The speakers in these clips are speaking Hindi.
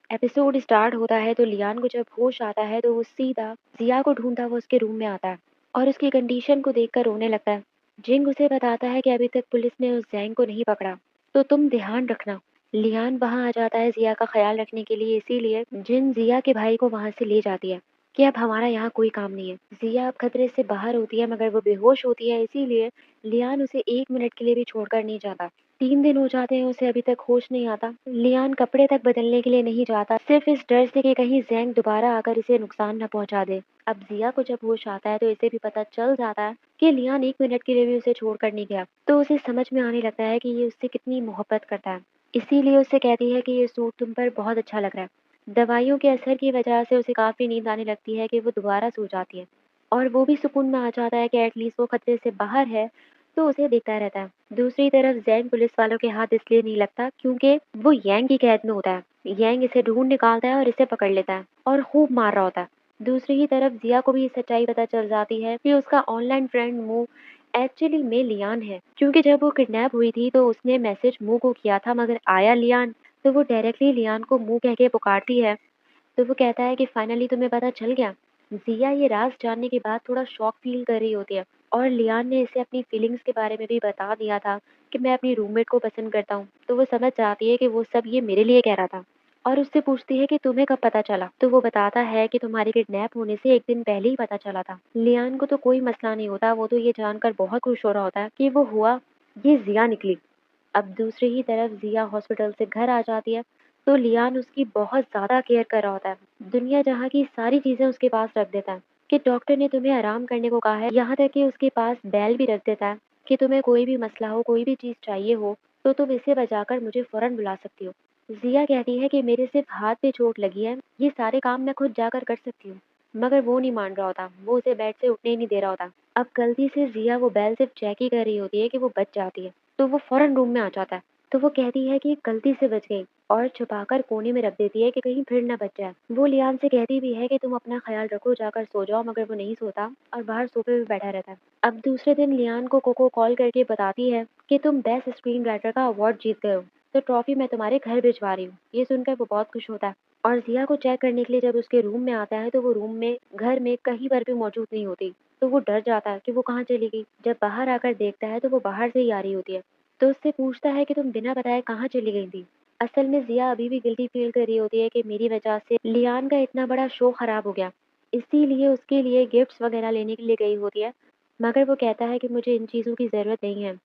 एपिसोड स्टार्ट होता है तो लियान को जब होश आता है तो वो सीधा जिया को ढूंढता हुआ उसके रूम में आता है और उसकी कंडीशन को देखकर रोने लगता है। जिंग उसे बताता है कि अभी तक पुलिस ने उस जैंग को नहीं पकड़ा, तो तुम ध्यान रखना। लियान वहां आ जाता है जिया का ख्याल रखने के लिए, इसीलिए जिन जिया के भाई को वहां से ले जाती है कि अब हमारा यहाँ कोई काम नहीं है। जिया अब खतरे से बाहर होती है मगर वो बेहोश होती है, इसीलिए लियान उसे 1 मिनट के लिए भी छोड़कर नहीं जाता। 3 दिन हो जाते हैं, उसे अभी तक होश नहीं आता। लियान कपड़े तक बदलने के लिए नहीं जाता, सिर्फ इस डर से कि कहीं जैंग दोबारा आकर इसे नुकसान न पहुंचा दे। अब जिया को जब होश आता है तो इसे भी पता चल जाता है कि लियान 1 मिनट के लिए भी उसे छोड़कर नहीं गया, तो उसे समझ में आने लगता है कि ये उससे कितनी मोहब्बत करता है। इसीलिए उससे कहती है कि ये सूट तुम पर बहुत अच्छा लग रहा है। दवाइयों के असर की वजह से उसे काफी नींद आने लगती है कि वो दोबारा सो जाती है और वो भी सुकून में आ जाता है कि एटलीस्ट वो खतरे से बाहर है, तो उसे दिखता रहता है। दूसरी तरफ जैंग पुलिस वालों के हाथ इसलिए नहीं लगता क्योंकि वो यांग की कैद में होता है। यांग इसे ढूंढ निकालता है और इसे पकड़ लेता है और खूब मार रहा होता है। दूसरी ही तरफ जिया को भी ये सच्चाई पता चल जाती है कि उसका ऑनलाइन फ्रेंड मू एक्चुअली में लियान है, क्योंकि जब वो किडनैप हुई थी तो उसने मैसेज मू को किया था मगर आया लियान, तो वो डायरेक्टली लियान को मू कह के पुकारती है। तो वो कहता है कि फाइनली तुम्हें पता चल गया। जिया ये राज जानने के बाद थोड़ा शॉक फील कर रही होती है और लियान ने इसे अपनी फीलिंग्स के बारे में भी बता दिया था कि मैं अपनी रूममेट को पसंद करता हूँ, तो वो समझ जाती है कि वो सब ये मेरे लिए कह रहा था और उससे पूछती है कि तुम्हें कब पता चला, तो वो बताता है कि तुम्हारे किडनैप होने से 1 दिन पहले ही पता चला था। लियान को तो कोई मसला नहीं होता, वो तो ये जानकर बहुत खुश हो रहा होता है कि वो हुआ ये जिया निकली। अब दूसरी ही तरफ जिया हॉस्पिटल से घर आ जाती है तो लियान उसकी बहुत ज्यादा केयर कर रहा होता है। दुनिया जहाँ की सारी चीजें उसके पास रख देता है कि डॉक्टर ने तुम्हें आराम करने को कहा है, यहाँ तक कि उसके पास बैल भी रख देता है कि तुम्हें कोई भी मसला हो, कोई भी चीज चाहिए हो, तो तुम इसे बजाकर मुझे फौरन बुला सकती हो। जिया कहती है कि मेरे सिर्फ हाथ पे चोट लगी है, ये सारे काम मैं खुद जाकर कर सकती हूँ, मगर वो नहीं मान रहा होता, वो उसे बेड से उठने ही नहीं दे रहा होता। अब गलती से जिया वो बैल सिर्फ चेक ही कर रही होती है कि वो बच जाती है, तो वो फौरन रूम में आ जाता है। तो वो कहती है कि गलती से बच गई और छुपाकर कोने में रख देती है कि कहीं फिर न बच जाए। वो लियान से कहती भी है कि तुम अपना ख्याल रखो, जाकर सो जाओ, मगर वो नहीं सोता और बाहर सोफे पे बैठा रहता है। अब दूसरे दिन लियान को कोको कॉल करके बताती है कि तुम बेस्ट स्क्रीन राइटर का अवार्ड जीत गए हो, तो ट्रॉफी मैं तुम्हारे घर भिजवा रही हूँ। ये सुनकर वो बहुत खुश होता है और जिया को चेक करने के लिए जब उसके रूम में आता है तो वो रूम में घर में कहीं पर भी मौजूद नहीं होती, तो वो डर जाता है कि वो कहाँ चली गई। जब बाहर आकर देखता है तो वो बाहर से ही आ रही होती है, तो उससे पूछता है कि तुम बिना बताए कहाँ चली गई थी। असल में जिया अभी भी गिल्टी फील कर रही होती है कि मेरी वजह से लियान का इतना बड़ा शो खराब हो गया, इसीलिए उसके लिए गिफ्ट्स वगैरह लेने के लिए गई होती है। मगर वो कहता है कि मुझे इन चीज़ों की ज़रूरत नहीं है,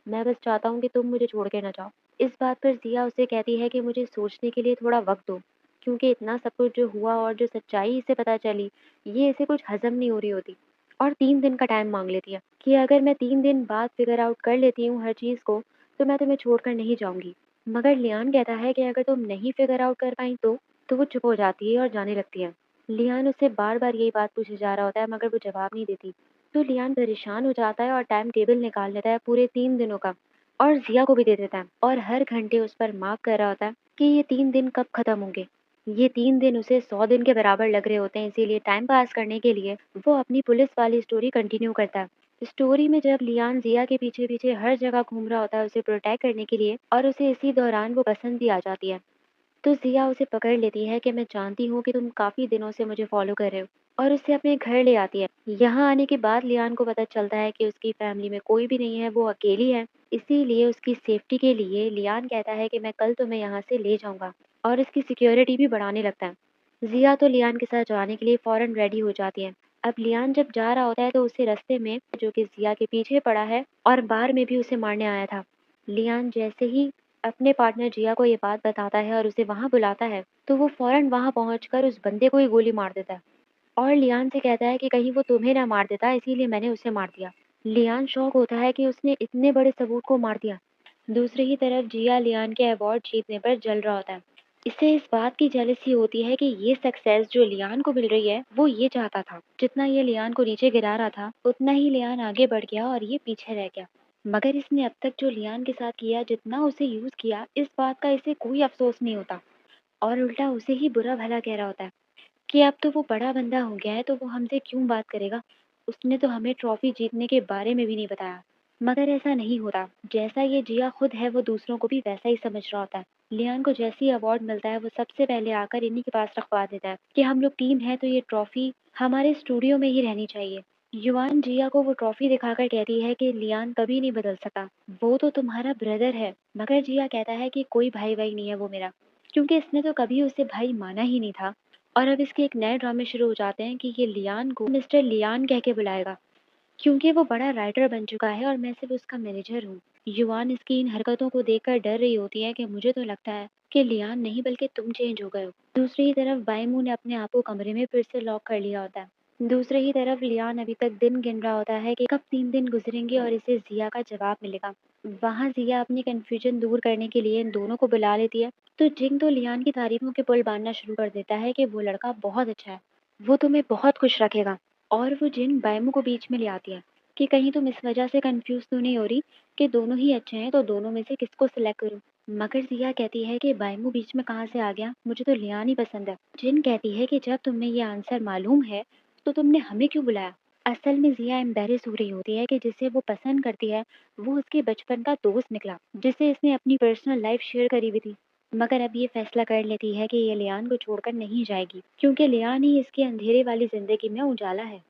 मैं बस चाहता हूँ कि तुम मुझे छोड़ के ना जाओ। इस बात पर जिया उसे कहती है कि मुझे सोचने के लिए थोड़ा वक्त दो, क्योंकि इतना सब कुछ जो हुआ और जो सच्चाई इसे पता चली, ये इसे कुछ हजम नहीं हो रही होती। और 3 दिन का टाइम मांग लेती है कि अगर मैं 3 दिन बाद फिगर आउट कर लेती हूँ हर चीज़ को, तो मैं तुम्हें छोड़कर नहीं जाऊंगी। मगर लियान कहता है कि अगर तुम नहीं फिगर आउट कर पाई तो वो चुप हो जाती है और जाने लगती है। लियान उससे बार बार यही बात पूछे जा रहा होता है मगर वो जवाब नहीं देती, तो लियान परेशान हो जाता है और टाइम टेबल निकाल लेता है पूरे 3 दिनों का और जिया को भी दे देता है और हर घंटे उस पर मार्क कर रहा होता है कि ये 3 दिन कब खत्म होंगे। ये 3 दिन उसे 100 दिन के बराबर लग रहे होते हैं, इसीलिए टाइम पास करने के लिए वो अपनी पुलिस वाली स्टोरी कंटिन्यू करता है। स्टोरी में जब लियान जिया के पीछे पीछे हर जगह घूम रहा होता है उसे प्रोटेक्ट करने के लिए और उसे इसी दौरान वो पसंद भी आ जाती है, तो जिया उसे पकड़ लेती है कि मैं जानती हूँ कि तुम काफी दिनों से मुझे फॉलो कर रहे हो, और उसे अपने घर ले आती है। यहाँ आने के बाद लियान को पता चलता है कि उसकी फैमिली में कोई भी नहीं है, वो अकेली है। इसीलिए उसकी सेफ्टी के लिए लियान कहता है कि मैं कल तुम्हें यहाँ से ले जाऊंगा और इसकी सिक्योरिटी भी बढ़ाने लगता है। जिया तो लियान के साथ जाने के लिए फौरन रेडी हो जाती है। अब लियान जब जा रहा होता है तो उसे रास्ते में जो कि जिया के पीछे पड़ा है और बार में भी उसे मारने आया था। लियान जैसे ही अपने पार्टनर जिया को ये बात बताता है और उसे वहां बुलाता है, तो वो फौरन वहां पहुंचकर उस बंदे को ही गोली मार देता है और लियान से कहता है कि कहीं वो तुम्हें ना मार देता, इसीलिए मैंने उसे मार दिया। लियान शौक होता है कि उसने इतने बड़े सबूत को मार दिया। दूसरी ही तरफ जिया लियान के अवार्ड जीतने पर जल रहा होता है। इसे इस बात की जेलसी होती है कि ये सक्सेस जो लियान को मिल रही है वो ये चाहता था। जितना ये लियान को नीचे गिरा रहा था उतना ही लियान आगे बढ़ गया और ये पीछे रह गया। मगर इसने अब तक जो लियान के साथ किया, जितना उसे यूज किया, इस बात का इसे कोई अफसोस नहीं होता और उल्टा उसे ही बुरा भला कह रहा होता है कि अब तो वो बड़ा बंदा हो गया है तो वो हमसे क्यों बात करेगा, उसने तो हमें ट्रॉफी जीतने के बारे में भी नहीं बताया। मगर ऐसा नहीं होता, जैसा ये जिया खुद है वो दूसरों को भी वैसा ही समझ रहा होता है। लियान को जैसे ही अवार्ड मिलता है वो सबसे पहले आकर इन्हीं के पास रखवा देता है कि हम लोग टीम है तो ये ट्रॉफी हमारे स्टूडियो में ही रहनी चाहिए। युआन जिया को वो ट्रॉफी दिखाकर कहती है कि लियान कभी नहीं बदल सका, वो तो तुम्हारा ब्रदर है। मगर जिया कहता है कि कोई भाई भाई नहीं है वो मेरा, क्योंकि इसने तो कभी उसे भाई माना ही नहीं था। और अब इसके एक नए ड्रामे शुरू हो जाते हैं कि ये लियान को मिस्टर लियान कह के बुलाएगा, क्योंकि वो बड़ा राइटर बन चुका है और मैं सिर्फ उसका मैनेजर हूँ। युआन इसकी इन हरकतों को देखकर डर रही होती है कि मुझे तो लगता है कि लियान नहीं बल्कि तुम चेंज हो गए हो। दूसरी तरफ बाइमू ने अपने आप को कमरे में फिर से लॉक कर लिया होता है। दूसरी ही तरफ लियान अभी तक दिन गिन रहा होता है कि कब 3 दिन गुजरेंगे और इसे जिया का जवाब मिलेगा। वहाँ जिया अपनी कंफ्यूजन दूर करने के लिए इन दोनों को बुला लेती है। तो जिंग तो लियान की तारीफों के पुल बांधना शुरू कर देता है कि वो लड़का बहुत अच्छा है, वो तुम्हें बहुत खुश रखेगा। और वो जिन बैमू को बीच में ले आती है कि कहीं तुम इस वजह से कंफ्यूज तो नहीं हो रही कि दोनों ही अच्छे हैं तो दोनों में से किसको सिलेक्ट करूं। मगर जिया कहती है कि बैमू बीच में कहाँ से आ गया, मुझे तो लियान ही पसंद है। जिन कहती है कि जब तुम्हें ये आंसर मालूम है तो तुमने हमें क्यों बुलाया। असल में जिया एम्बेरस हो रही होती है कि जिसे वो पसंद करती है वो उसके बचपन का दोस्त निकला, जिसे इसने अपनी पर्सनल लाइफ शेयर करी हुई थी। मगर अब ये फैसला कर लेती है कि ये लियान को छोड़कर नहीं जाएगी, क्योंकि लियान ही इसके अंधेरे वाली जिंदगी में उजाला है।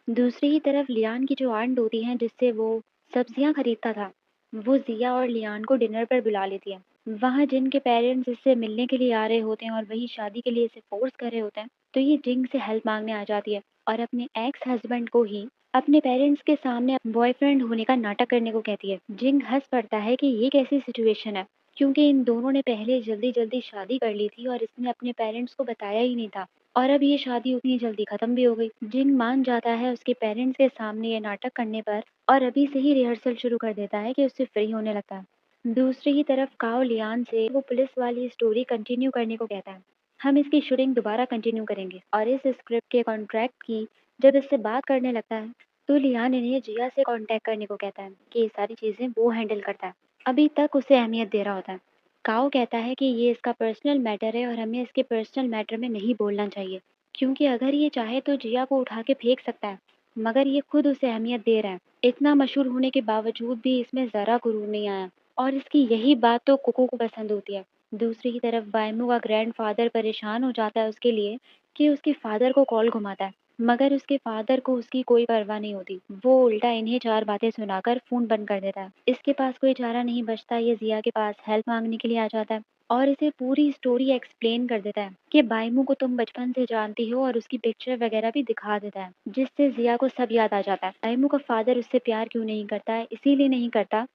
दूसरी ही तरफ लियान की जो आंट होती हैं जिससे वो सब्जियां खरीदता था, वो जिया और लियान को डिनर पर बुला लेती है। वहाँ जिन के पेरेंट्स इससे मिलने के लिए आ रहे होते हैं और वही शादी के लिए इसे फोर्स कर रहे होते हैं, तो ये जिंग से हेल्प मांगने आ जाती है और अपने एक्स हस्बैंड को ही अपने पेरेंट्स के सामने बॉयफ्रेंड होने का नाटक करने को कहती है। जिंग हंस पड़ता है कि ये कैसी सिचुएशन है, क्योंकि इन दोनों ने पहले जल्दी जल्दी शादी कर ली थी और इसने अपने पेरेंट्स को बताया ही नहीं था। और अब ये शादी उतनी जल्दी खत्म भी हो गई। जिन मान जाता है उसके पेरेंट्स के सामने ये नाटक करने पर और अभी से ही रिहर्सल शुरू कर देता है कि उससे फ्री होने लगता है। दूसरी ही तरफ काओ लियान से वो पुलिस वाली स्टोरी कंटिन्यू करने को कहता है। हम इसकी शूटिंग दोबारा कंटिन्यू करेंगे और इस स्क्रिप्ट के कॉन्ट्रैक्ट की जब इससे बात करने लगता है तो लियान इन्हें जिया से कांटेक्ट करने को कहता है कि ये सारी चीजें वो हैंडल करता है। अभी तक उसे अहमियत दे रहा होता है। काओ कहता है कि ये इसका पर्सनल मैटर है और हमें इसके पर्सनल मैटर में नहीं बोलना चाहिए, क्योंकि अगर ये चाहे तो जिया को उठा के फेंक सकता है। मगर ये खुद उसे अहमियत दे रहा है। इतना मशहूर होने के बावजूद भी इसमें जरा गुरूर नहीं आया और इसकी यही बात तो कोको को पसंद होती है। दूसरी की तरफ बायमू का ग्रैंडफादर परेशान हो जाता है उसके लिए कि उसके फादर को कॉल घुमाता है, मगर उसके फादर को उसकी कोई परवाह नहीं होती। वो उल्टा इन्हें 4 बातें सुनाकर फोन बंद कर देता है। इसके पास कोई चारा नहीं बचता, ये जिया के पास हेल्प मांगने के लिए आ जाता है और इसे पूरी स्टोरी एक्सप्लेन कर देता है कि बाइमू को तुम बचपन से जानती हो और उसकी पिक्चर वगैरह भी दिखा देता है, जिससे जिया को सब याद आ जाता है। बाइमू का फादर उससे प्यार क्यों नहीं करता है, इसीलिए नहीं करता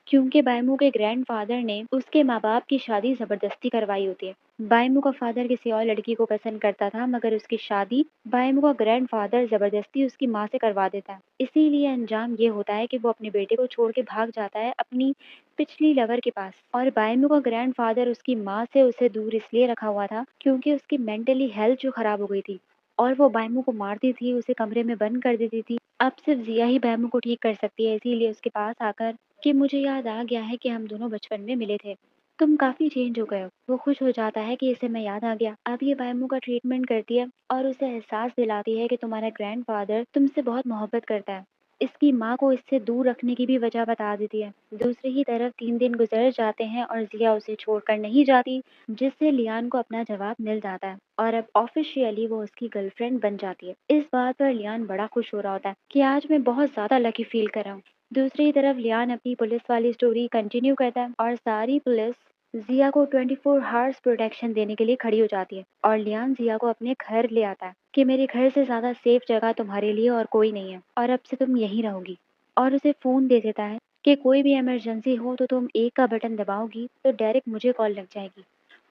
क्योंकि बाइमू के ग्रैंडफादर ने उसके माँ बाप की शादी जबरदस्ती करवाई होती है। बाइमू का फादर किसी और लड़की को पसंद करता था, मगर उसकी शादी बाइमू का ग्रैंडफादर जबरदस्ती उसकी माँ से करवा देता है। इसीलिए अंजाम ये होता है कि वो अपने बेटे को छोड़ के भाग जाता है अपनी पिछली लवर के पास। और बाइमू का ग्रैंडफादर उसकी माँ से उसे दूर इसलिए रखा हुआ था क्योंकि उसकी मेंटली हेल्थ जो खराब हो गई थी और वो बाइमू को मारती थी, उसे कमरे में बंद कर देती थी। अब सिर्फ जिया ही बाइमू को ठीक कर सकती है, इसीलिए उसके पास आकर कि मुझे याद आ गया है कि हम दोनों बचपन में मिले थे, तुम काफी चेंज हो गए हो। वो खुश हो जाता है कि इसे मैं याद आ गया। अब ये बाइमू का ट्रीटमेंट करती है और उसे एहसास दिलाती है कि तुम्हारा ग्रैंडफादर तुमसे बहुत मोहब्बत करता है। इसकी माँ को इससे दूर रखने की भी वजह बता देती है। दूसरी ही तरफ 3 दिन गुजर जाते हैं और जिया उसे छोड़कर नहीं जाती, जिससे लियान को अपना जवाब मिल जाता है और अब ऑफिशियली वो उसकी गर्लफ्रेंड बन जाती है। इस बात पर लियान बड़ा खुश हो रहा होता है कि आज मैं बहुत ज्यादा लकी फील कर रहा हूँ। दूसरी तरफ लियान अपनी पुलिस वाली स्टोरी कंटिन्यू करता है और सारी पुलिस जिया को 24 आवर्स प्रोटेक्शन देने के लिए खड़ी हो जाती है और लियान जिया को अपने घर ले आता है कि मेरे घर से ज्यादा सेफ जगह तुम्हारे लिए और कोई नहीं है और अब से तुम यहीं रहोगी। और उसे फोन दे देता है कि कोई भी इमरजेंसी हो तो तुम एक का बटन दबाओगी तो डायरेक्ट मुझे कॉल लग जाएगी।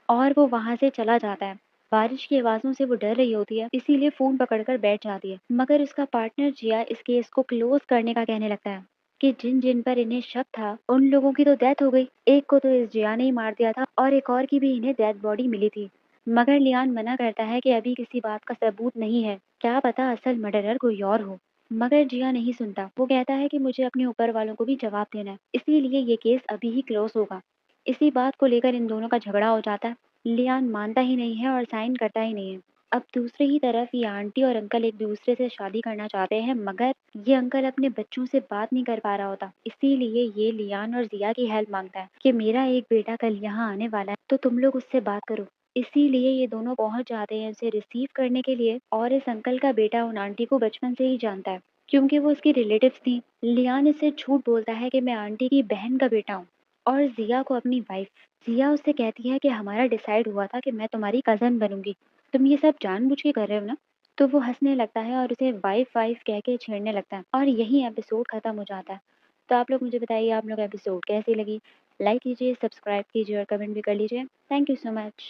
और वो वहां से चला जाता है। बारिश की आवाजों से वो डर रही होती है, इसीलिए फोन पकड़कर बैठ जाती है। मगर उसका पार्टनर जिया इस केस को क्लोज करने का कहने लगता है कि जिन जिन पर इन्हें शक था उन लोगों की तो डेथ हो गई, एक को तो इस जिया ने ही मार दिया था और एक और की भी इन्हें डेथ बॉडी मिली थी। मगर लियान मना करता है कि अभी किसी बात का सबूत नहीं है, क्या पता असल मर्डरर कोई और हो। मगर जिया नहीं सुनता, वो कहता है कि मुझे अपने ऊपर वालों को भी जवाब देना है, इसीलिए ये केस अभी ही क्लोज होगा। इसी बात को लेकर इन दोनों का झगड़ा हो जाता है। लियान मानता ही नहीं है और साइन करता ही नहीं है अब दूसरी ही तरफ ये आंटी और अंकल एक दूसरे से शादी करना चाहते हैं, मगर ये अंकल अपने बच्चों से बात नहीं कर पा रहा होता। इसीलिए ये लियान और जिया की हेल्प मांगता है कि मेरा एक बेटा कल यहाँ आने वाला है, तो तुम लोग उससे बात करो। इसीलिए ये दोनों पहुंच जाते हैं उसे रिसीव करने के लिए, और इस अंकल का बेटा उन आंटी को बचपन से ही जानता है, क्योंकि वो उसकी रिलेटिव्स थी। लियान इससे झूठ बोलता है कि मैं आंटी की बहन का बेटा हूँ, और जिया को अपनी वाइफ। जिया उससे कहती है कि हमारा डिसाइड हुआ था कि मैं तुम्हारी कज़न बनूंगी, तुम ये सब जानबूझ के कर रहे हो ना। तो वो हंसने लगता है और उसे वाइफ वाइफ कह के छेड़ने लगता है, और यही एपिसोड खत्म हो जाता है। तो आप लोग मुझे बताइए, आप लोग एपिसोड कैसी लगी। लाइक कीजिए, सब्सक्राइब कीजिए और कमेंट भी कर लीजिए। Thank you so much.